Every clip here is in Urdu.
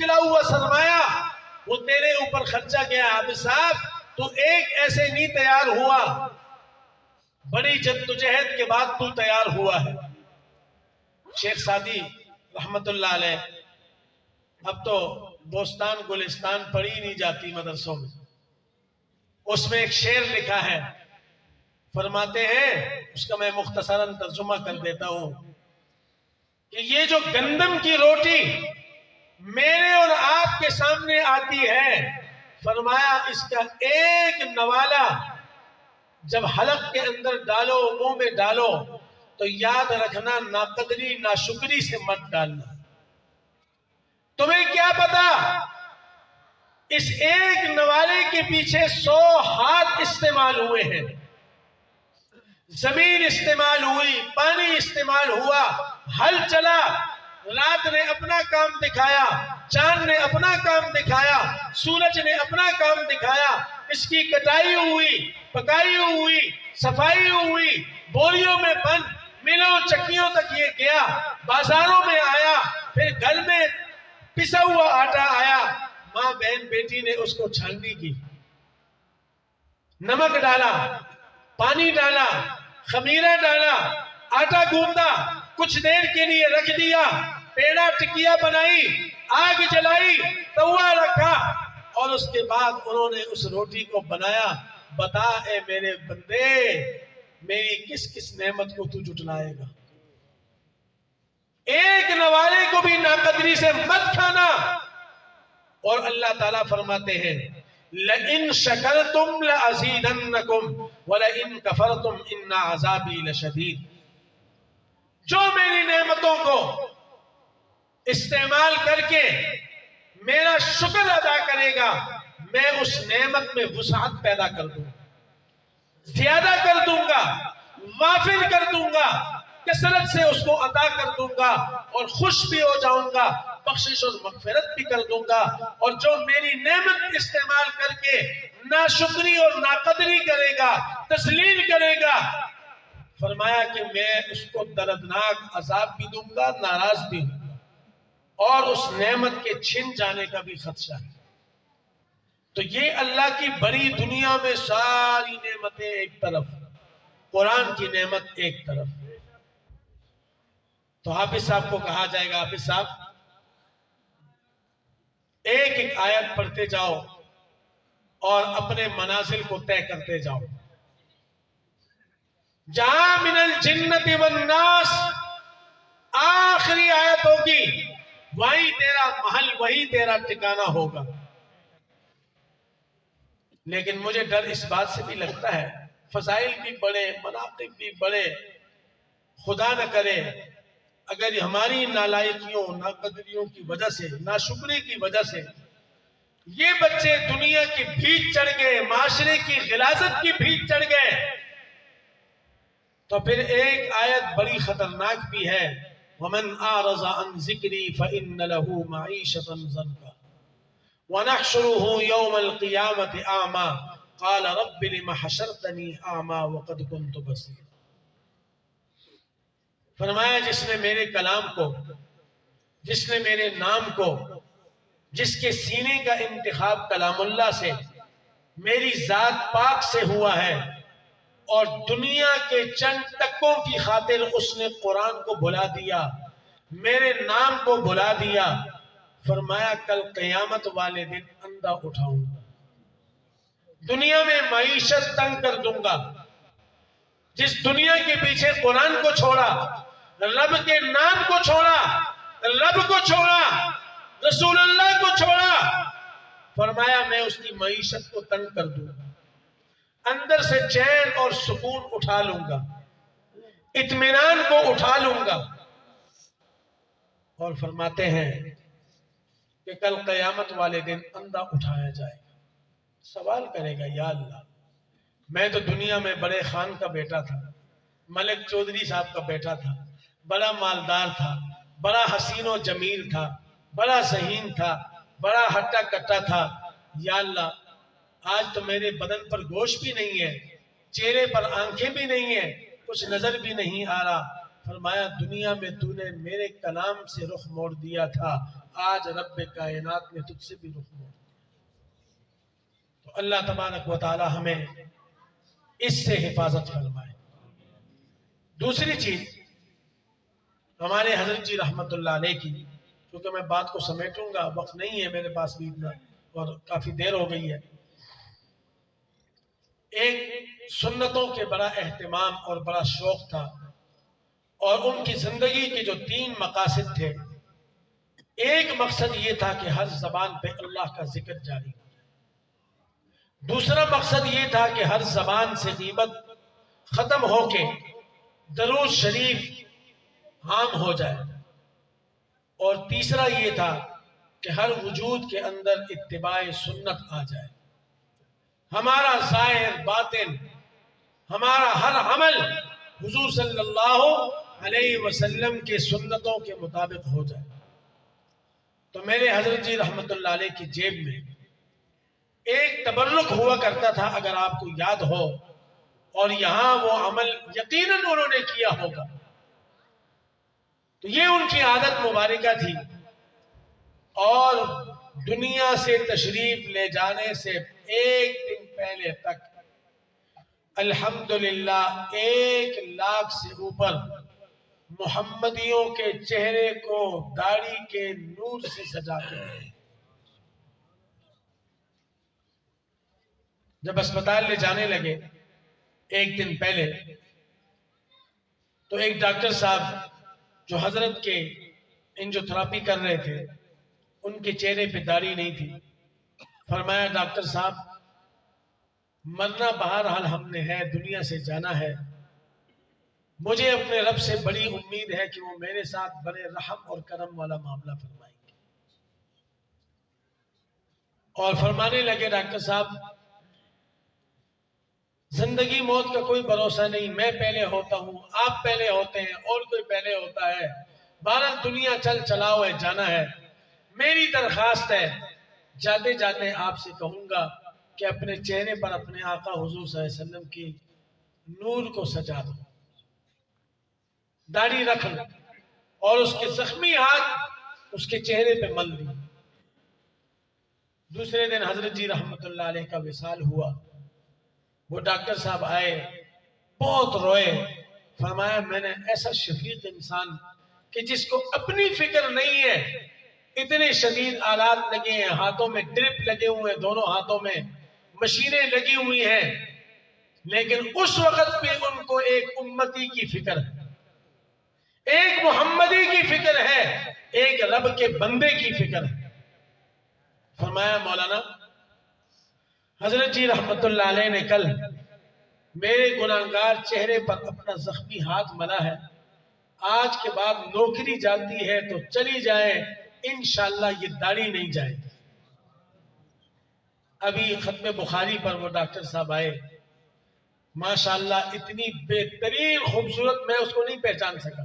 نکلا ہوا سرمایہ وہ تیرے اوپر خرچہ گیا. حافظ صاحب تو ایک ایسے نہیں تیار ہوا، بڑی جدوجہد کے بعد تو تیار ہوا ہے. شیخ سعدی رحمت اللہ علیہ، اب تو بوستان گلستان پڑھی نہیں جاتی مدرسوں میں، اس میں ایک شعر لکھا ہے، فرماتے ہیں، اس کا میں مختصراً ترجمہ کر دیتا ہوں کہ یہ جو گندم کی روٹی میرے اور آپ کے سامنے آتی ہے، فرمایا اس کا ایک نوالا جب حلق کے اندر ڈالو، منہ میں ڈالو، تو یاد رکھنا ناقدری ناشکری سے مت ڈالنا. تمہیں کیا پتا اس ایک نوالے کے پیچھے 100 ہاتھ استعمال ہوئے ہیں. زمین استعمال ہوئی، پانی استعمال ہوا، ہل چلا، رات نے اپنا کام دکھایا، چاند نے اپنا کام دکھایا، سورج نے اپنا کام دکھایا، اس کی کٹائی ہوئی، پکائی ہوئی، صفائی ہوئی، بوریوں میں بند، ملوں چکیوں تک یہ گیا، بازاروں میں آیا، پھر گھر میں پسا ہوا آٹا آیا، ماں بہن بیٹی نے اس کو چھاننی کی، نمک ڈالا، پانی ڈالا، خمیرہ ڈالا، آٹا گوندا، کچھ دیر کے لیے رکھ دیا، پیڑا ٹکیا بنائی، آگ جلائی، توا رکھا، اور اس کے بعد انہوں نے اس روٹی کو بنایا. بتا اے میرے بندے میری کس کس نعمت کو تو جھٹلائے گا؟ ایک نوالے کو بھی ناقدری سے مت کھانا. اور اللہ تعالیٰ فرماتے ہیں لَإِن شَكَرْتُمْ لَأَزِيدَنَّكُمْ وَلَإِن كَفَرْتُمْ إِنَّ عَذَابِي لَشَدِيدٌ. جو میری نعمتوں کو استعمال کر کے میرا شکر ادا کرے گا، میں اس نعمت میں وسعت پیدا کر دوں گا، زیادہ کر دوں گا، وافر کر دوں گا، کثرت سے اس کو عطا کر دوں گا، اور خوش بھی ہو جاؤں گا، بخشش اور مغفرت بھی کر دوں گا. اور جو میری نعمت استعمال کر کے ناشکری اور ناقدری کرے گا، تذلیل کرے گا، فرمایا کہ میں اس کو دردناک عذاب بھی دوں گا، ناراض بھی ہوں گا، اور اس نعمت کے چھن جانے کا بھی خدشہ ہے. تو یہ اللہ کی بڑی دنیا میں ساری نعمتیں ایک طرف، قرآن کی نعمت ایک طرف. تو حافظ صاحب کو کہا جائے گا حافظ صاحب ایک ایک آیت پڑھتے جاؤ اور اپنے منازل کو طے کرتے جاؤ. جہاں من الجنت والناس آخری آیت ہوگی، وہی تیرا محل، وہی تیرا ٹھکانہ ہوگا. لیکن مجھے ڈر اس بات سے بھی لگتا ہے، فضائل بھی بڑے، مناقب بھی بڑے، خدا نہ کرے اگر ہماری نالائقیوں، ناقدریوں کی وجہ سے، ناشکری کی وجہ سے یہ بچے دنیا کی بھیت چڑھ گئے، معاشرے کی غلاظت کی بھیت چڑھ گئے، تو پھر ایک آیت بڑی خطرناک بھی ہے، وَمَنْ أَعْرَضَ عَنْ ذِكْرِي فَإِنَّ لَهُ مَعِيشَةً ضَنْكًا وَنَحْشُرُهُ يَوْمَ الْقِيَامَةِ أَعْمَى قَالَ رَبِّ لِمَ حَشَرْتَنِي أَعْمَى وَقَدْ كُنْتُ بَصِيرًا. فرمایا جس نے میرے کلام کو، جس نے میرے نام کو، جس کے سینے کا انتخاب کلام اللہ سے، میری ذات پاک سے ہوا ہے، اور دنیا کے چند ٹکوں کی خاطر اس نے قرآن کو بھلا دیا، میرے نام کو بھلا دیا، فرمایا کل قیامت والے دن اندھا اٹھاؤں گا، دنیا میں معیشت تنگ کر دوں گا. جس دنیا کے پیچھے قرآن کو چھوڑا، رب کے نام کو چھوڑا، رب کو چھوڑا، رسول اللہ کو چھوڑا، فرمایا میں اس کی معیشت کو تنگ کر دوں گا، اندر سے چین اور سکون اٹھا لوں گا، اطمینان کو اٹھا لوں گا. اور فرماتے ہیں کہ کل قیامت والے دن اندھا اٹھایا جائے گا، سوال کرے گا یا اللہ میں تو دنیا میں بڑے خان کا بیٹا تھا، ملک چودھری صاحب کا بیٹا تھا، بڑا مالدار تھا، بڑا حسین و جمیل تھا، بڑا ذہین تھا، بڑا ہٹا کٹا تھا، یا اللہ آج تو میرے بدن پر گوشت بھی نہیں ہے، چہرے پر آنکھیں بھی نہیں ہیں، کچھ نظر بھی نہیں آ رہا. فرمایا دنیا میں تو نے میرے کلام سے رخ موڑ دیا تھا، آج رب کائنات نے تجھ سے بھی رخ موڑ دیا۔ تو اللہ تبارک و تعالی ہمیں اس سے حفاظت فرمائے۔ دوسری چیز ہمارے حضرت جی رحمت اللہ علیہ کی، کیونکہ میں بات کو سمیٹوں گا، وقت نہیں ہے میرے پاس بھی اتنا اور کافی دیر ہو گئی ہے۔ ایک سنتوں کے بڑا اہتمام اور بڑا شوق تھا، اور ان کی زندگی کے جو 3 مقاصد تھے، ایک مقصد یہ تھا کہ ہر زبان پہ اللہ کا ذکر جاری ہو۔ دوسرا مقصد یہ تھا کہ ہر زبان سے غیبت ختم ہو کے درود شریف عام ہو جائے، اور تیسرا یہ تھا کہ ہر وجود کے اندر اتباع سنت آ جائے، ہمارا ظاہر باطن، ہمارا ہر عمل حضور صلی اللہ علیہ وسلم کے سنتوں کے مطابق ہو جائے۔ تو میرے حضرت جی رحمت اللہ علیہ کی جیب میں ایک تبرک ہوا کرتا تھا، اگر آپ کو یاد ہو، اور یہاں وہ عمل یقیناً انہوں نے کیا ہوگا۔ تو یہ ان کی عادت مبارکہ تھی، اور دنیا سے تشریف لے جانے سے ایک دن پہلے تک الحمدللہ 1,00,000 سے اوپر محمدیوں کے چہرے کو داڑھی کے نور سے سجاتے ہیں۔ جب اسپتال لے جانے لگے ایک دن پہلے، تو ایک ڈاکٹر صاحب جو حضرت کے انجیوتھراپی کر رہے تھے، ان کے چہرے پہ داڑھی نہیں تھی۔ فرمایا ڈاکٹر صاحب، مرنا بہرحال ہم نے ہے، دنیا سے جانا ہے، مجھے اپنے رب سے بڑی امید ہے کہ وہ میرے ساتھ بڑے رحم اور کرم والا معاملہ فرمائیں گے۔ اور فرمانے لگے ڈاکٹر صاحب، زندگی موت کا کوئی بھروسہ نہیں، میں پہلے ہوتا ہوں، آپ پہلے ہوتے ہیں، اور کوئی پہلے ہوتا ہے، بہرحال دنیا چل چلاؤ ہے، جانا ہے۔ میری درخواست ہے، جاتے جاتے آپ سے کہوں گا کہ اپنے چہرے پر اپنے آقا حضور صلی اللہ علیہ وسلم کی نور کو سجا دو، داڑھی رکھ لو، اور اس کے زخمی ہاتھ اس کے چہرے پہ مل دی۔ دوسرے دن حضرت جی رحمت اللہ علیہ کا وصال ہوا۔ وہ ڈاکٹر صاحب آئے، بہت روئے، فرمایا میں نے ایسا شفیق انسان کہ جس کو اپنی فکر نہیں ہے، اتنے شدید آلات لگے ہیں، ہاتھوں میں ڈرپ لگے ہوئے ہیں، دونوں ہاتھوں میں مشینیں لگی ہوئی ہیں، لیکن اس وقت بھی ان کو ایک امتی کی فکر ہے، ایک محمدی کی فکر ہے، ایک رب کے بندے کی فکر ہے۔ فرمایا مولانا، حضرت جی رحمت اللہ علیہ نے کل میرے گناہگار چہرے پر اپنا زخمی ہاتھ ملا ہے، آج کے بعد نوکری جاتی ہے تو چلی جائے، انشاءاللہ یہ داڑھی نہیں جائے گی۔ ابھی ختم بخاری پر وہ ڈاکٹر صاحب آئے، ماشاءاللہ اتنی بہترین خوبصورت، میں اس کو نہیں پہچان سکا،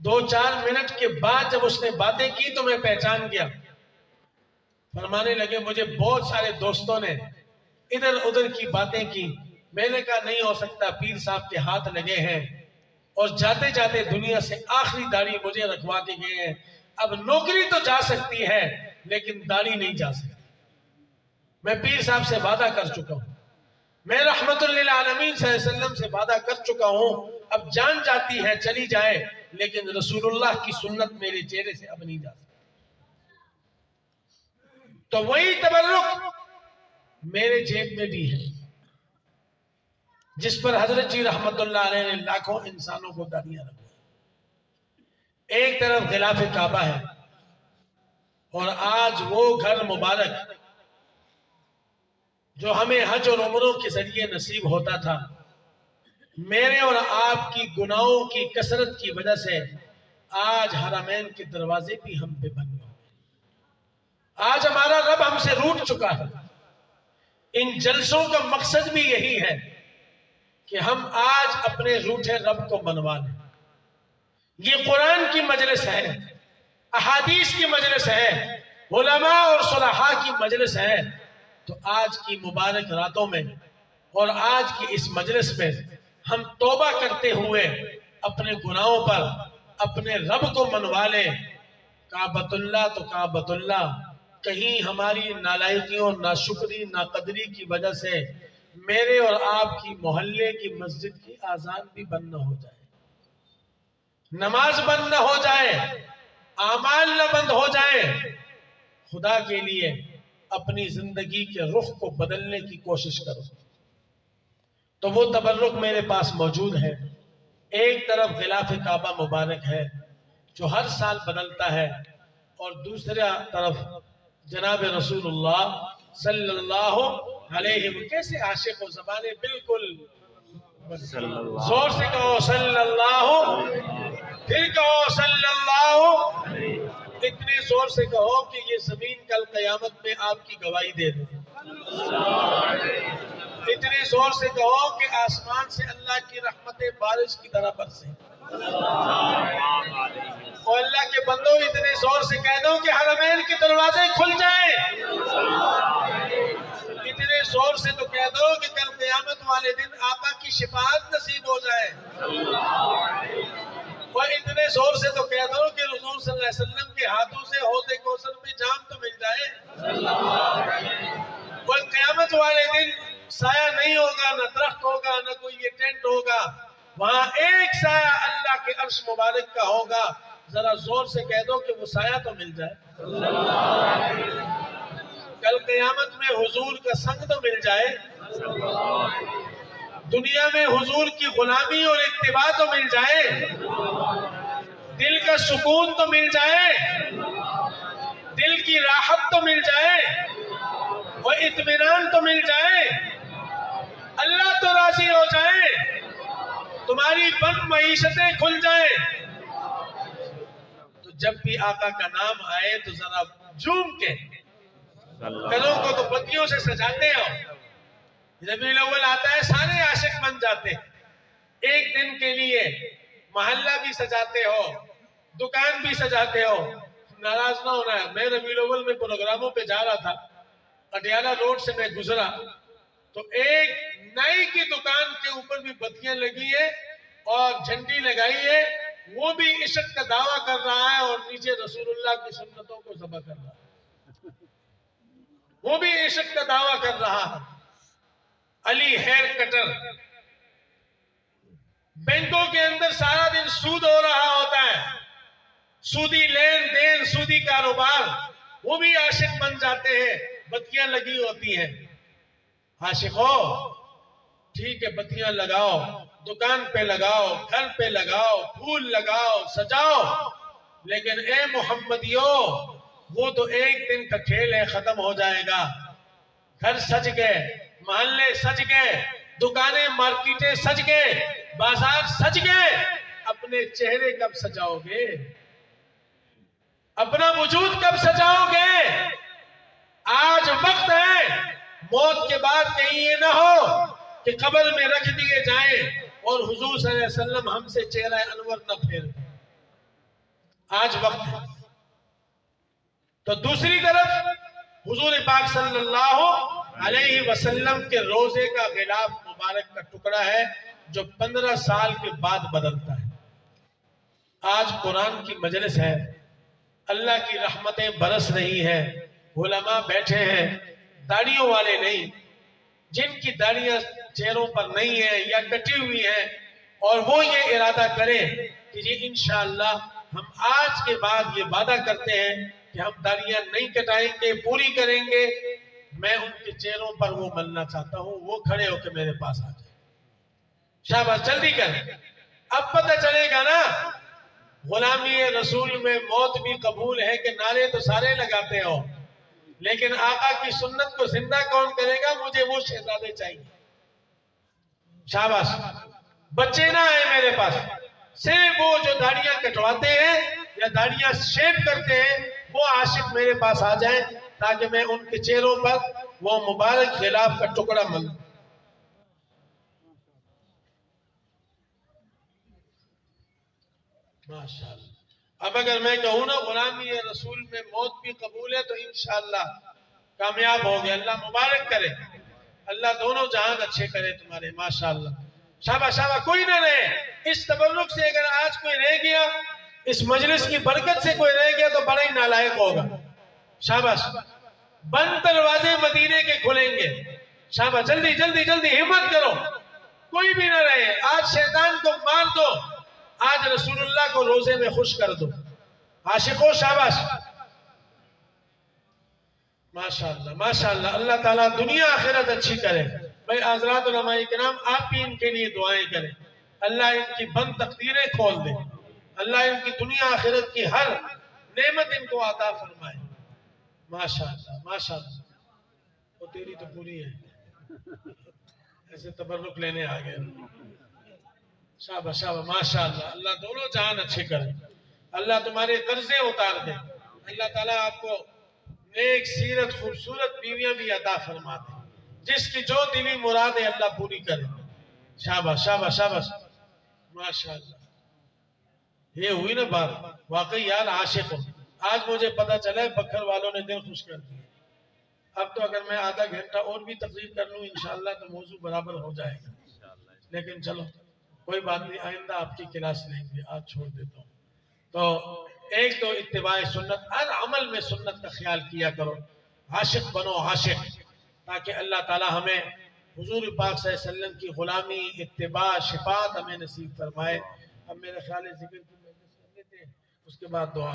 2-4 منٹ کے بعد جب اس نے باتیں کی تو میں پہچان گیا۔ فرمانے لگے مجھے بہت سارے دوستوں نے ادھر ادھر کی باتیں کی، میں نے کہا نہیں ہو سکتا، پیر صاحب کے ہاتھ لگے ہیں، اور جاتے جاتے دنیا سے آخری داڑھی مجھے رکھوا کے گئے ہیں۔ اب نوکری تو جا سکتی ہے لیکن داڑھی نہیں جا سکتی۔ میں پیر صاحب سے وعدہ کر چکا ہوں، میں رحمت للعالمین صلی اللہ علیہ وسلم سے وعدہ کر چکا ہوں، اب جان جاتی ہے چلی جائے، لیکن رسول اللہ کی سنت میرے چہرے سے اب نہیں جا سکتی۔ تو وہی تبرک میرے جیب میں بھی ہے، جس پر حضرت جی رحمت اللہ علیہ نے لاکھوں انسانوں کو داڑیاں رکھا۔ ایک طرف غلاف کعبہ ہے، اور آج وہ گھر مبارک جو ہمیں حج اور عمروں کے ذریعے نصیب ہوتا تھا، میرے اور آپ کی گناہوں کی کثرت کی وجہ سے آج حرمین کے دروازے بھی ہم پہ بند ہو گئے۔ آج ہمارا رب ہم سے روٹ چکا ہے۔ ان جلسوں کا مقصد بھی یہی ہے کہ ہم آج اپنے روٹھے رب کو منوا لیں۔ یہ قرآن کی مجلس ہے، احادیث کی مجلس ہے، علماء اور صلحاء کی مجلس ہے، تو آج کی مبارک راتوں میں اور آج کی اس مجلس میں ہم توبہ کرتے ہوئے اپنے گناہوں پر اپنے رب کو منوا لیں۔ کعبۃ اللہ تو کعبۃ اللہ، کہیں ہماری نالائقیوں، ناشکری، ناقدری کی وجہ سے میرے اور آپ کی محلے کی مسجد کی آذان بھی بند نہ ہو جائے، نماز بند نہ ہو جائے، اعمال نہ بند ہو جائے۔ خدا کے لیے اپنی زندگی کے رخ کو بدلنے کی کوشش کرو۔ تو وہ تبرک میرے پاس موجود ہے۔ ایک طرف غلاف کعبہ مبارک ہے جو ہر سال بدلتا ہے، اور دوسرا طرف جناب رسول اللہ صلی اللہ علیہ وسلم، کیسے عاشق و زبانیں بالکل زور سے کہو صلی اللہ، پھر کہو صلی اللہ، اتنے زور سے کہو کہ یہ زمین کل قیامت میں آپ کی گواہی دے دے، اتنے زور سے کہو کہ آسمان سے اللہ کی رحمتیں بارش کی طرح برسیں، اور اللہ کے بندوں اتنے زور سے کہہ دو کہ حرمین کے دروازے کھل جائیں، اتنے زور سے تو کہہ دو کہ کل قیامت والے دن آقا کی شفاعت نصیب ہو جائے، اور اتنے زور سے تو کہہ دو کہ حضور صلی اللہ علیہ وسلم کے ہاتھوں سے حوض کوثر میں جام تو مل جائے، اور قیامت والے دن سایہ نہیں ہوگا، نہ درخت ہوگا، نہ کوئی یہ ٹینٹ ہوگا، وہاں ایک سایہ اللہ کے عرش مبارک کا ہوگا، ذرا زور سے کہہ دو کہ وہ سایہ تو مل جائے، کل قیامت میں حضور کا سنگ تو مل جائے، دنیا میں حضور کی غلامی اور اتباع تو مل جائے، دل کا سکون تو مل جائے، دل کی راحت تو مل جائے، اور اطمینان تو مل جائے، اللہ تو راضی ہو جائے، تمہاری بند معیشتیں کھل جائیں۔ تو جب بھی آقا کا نام آئے تو ذرا جھوم کے گلوں کو تو بتیوں سے سجاتے ہو، ربیع الاول آتا ہے سارے عاشق بن جاتے ہیں، ایک دن کے لیے محلہ بھی سجاتے ہو، دکان بھی سجاتے ہو، ناراض نہ ہونا ہے۔ میں ربیع الاول میں پروگراموں پہ جا رہا تھا، اڈیالہ روڈ سے میں گزرا تو ایک نائی کی دکان کے اوپر بھی بتیاں لگی ہے اور جھنڈی لگائی ہے، وہ بھی عشق کا دعویٰ کر رہا ہے اور نیچے رسول اللہ کی سنتوں کو ذبح کر رہا ہے، وہ بھی عشق کا دعویٰ کر رہا ہے۔ علی ہیئر کٹر، بینکوں کے اندر سارا دن سود ہو رہا ہوتا ہے، سودی لین دین، سودی کاروبار، وہ بھی عاشق بن جاتے ہیں، بتیاں لگی ہوتی ہیں۔ عاشق ہو ٹھیک ہے، بتیاں لگاؤ، دکان پہ لگاؤ، گھر پہ لگاؤ، پھول لگاؤ، سجاؤ، لیکن اے محمدیو وہ تو ایک دن کا کھیل ہے، ختم ہو جائے گا۔ گھر سج گئے، محلے سج گئے، دکانیں مارکیٹیں سج گئے، بازار سج گئے، اپنے چہرے کب سجاؤ گے؟ اپنا وجود کب سجاؤ گے؟ آج وقت ہے، موت کے بعد کہیں یہ نہ ہو کہ قبر میں رکھ دیے جائیں اور حضور صلی اللہ علیہ وسلم ہم سے چہرہ انور نہ پھیر دیں۔ آج وقت ہے۔ تو دوسری طرف حضور پاک صلی اللہ علیہ وسلم کے روزے کا غلاف مبارک کا ٹکڑا ہے جو 15 سال کے بعد بدلتا ہے۔ آج قرآن کی مجلس ہے، اللہ کی رحمتیں برس رہی ہیں، علماء بیٹھے ہیں، داڑھیوں والے نہیں، جن کی داڑھیاں چہروں پر نہیں ہیں یا کٹی ہوئی ہیں، اور وہ یہ ارادہ کریں کہ جی انشاءاللہ ہم آج کے بعد یہ وعدہ کرتے ہیں کہ ہم داڑھیاں نہیں کٹائیں گے، پوری کریں گے، میں ان کے چہروں پر وہ ملنا چاہتا ہوں، وہ کھڑے ہو کے میرے پاس آ جائیں۔ شاباش، جلدی کریں، اب پتہ چلے گا نا غلامی رسول میں موت بھی قبول ہے کہ نعرے تو سارے لگاتے ہو، لیکن آقا کی سنت کو زندہ کون کرے گا؟ مجھے وہ شہزادے چاہیے۔ شاباش، بچے نہ آئے میرے پاس، صرف وہ جو داڑھیاں کٹواتے ہیں یا داڑھیاں شیپ کرتے ہیں وہ عاشق میرے پاس آ جائیں تاکہ میں ان کے چہروں پر وہ مبارک غلاف کا ٹکڑا ملوں۔ ماشاءاللہ۔ اب اگر میں کہوں نا غلامی رسول میں موت بھی قبول ہے تو انشاءاللہ کامیاب ہو گئے، اللہ مبارک کرے، اللہ دونوں جہان اچھے کرے تمہارے۔ ماشاءاللہ، شاباش شاباش، کوئی نہ رہے، اس تبرک سے اگر آج کوئی رہ گیا اس مجلس کی برکت سے کوئی رہ گیا تو بڑا ہی نالائق ہوگا. شاباش. بند دروازے مدینے کے کھلیں گے. شاباش. جلدی جلدی جلدی ہمت کرو, کوئی بھی نہ رہے. آج شیطان کو مار دو, آج رسول اللہ کو روزے میں خوش کر دو. عاشقوں شاباش. ماشاءاللہ ماشاءاللہ. اللہ تعالیٰ دنیا آخرت اچھی کرے. بھائی حضرات علماء کرام, آپ بھی ان کے لیے دعائیں کریں. اللہ ان کی بند تقدیریں کھول دے. اللہ ان کی دنیا آخرت کی ہر نعمت ان کو عطا فرمائے. ماشاءاللہ ماشاءاللہ. وہ تیری تو پوری ہے, ایسے تبرک لینے آ گئے. شاباش شاباش. ماشاءاللہ. اللہ دونوں جہان اچھے کرے. اللہ تمہارے قرضے اتار دے. اللہ تعالیٰ آپ کو نیک سیرت خوبصورت بیویاں بھی عطا فرما دے. جس کی جو دلی مراد ہے اللہ پوری کرے. شاباش شاباش شاباش. ماشاءاللہ. یہ ہوئی نا بات, واقعی یار عاشق ہو. آج مجھے پتا چلا ہے بکھر والوں نے دل خوش کر دیا. اب تو اگر میں آدھا گھنٹہ اور بھی تقریر کر لوں انشاءاللہ تو موضوع برابر ہو جائے گا. لیکن چلو کوئی بات نہیں, آئندہ آپ کی کلاس لیں گے, آج چھوڑ دیتا ہوں. تو ایک تو اتباع سنت, ہر عمل میں سنت کا خیال کیا کرو. عاشق بنو عاشق, تاکہ اللہ تعالی ہمیں حضور پاک صلی اللہ علیہ وسلم کی غلامی, اتباع, شفاعت ہمیں نصیب فرمائے. اب میرے خیال ہے ذکر کی مجلس کر لیتے ہیں, اس کے بعد دعا.